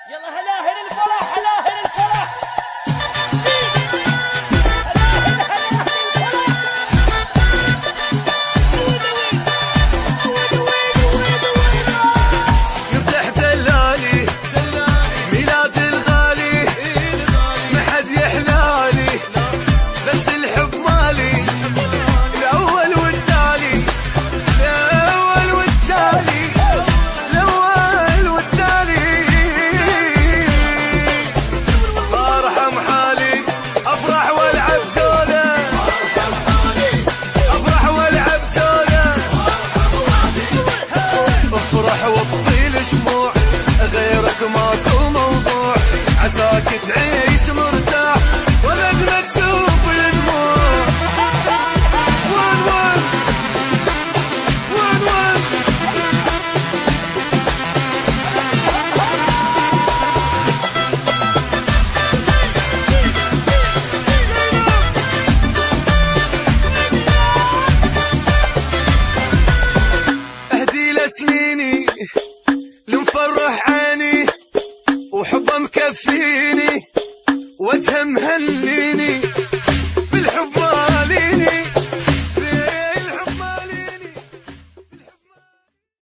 يلا هلا هلا الفرح، هلا هلا الفرح. يفتح دلالي ميلاد الغالي، ما حد يحلالي بس الحب مالي، الأول والتالي الأول والتالي الأول والتالي. أرحم حالي أفرح والعب جولة، أفرح والعب جولة، افرح واطفي الشموع، غيرك ماكو موضوع، عساك تعيش مرتاح وابد مكشوف الدموع. وين وين وين وين اهدي لسنيني لمفرح عيني، وحبه مكفيني وجهه مهنيني.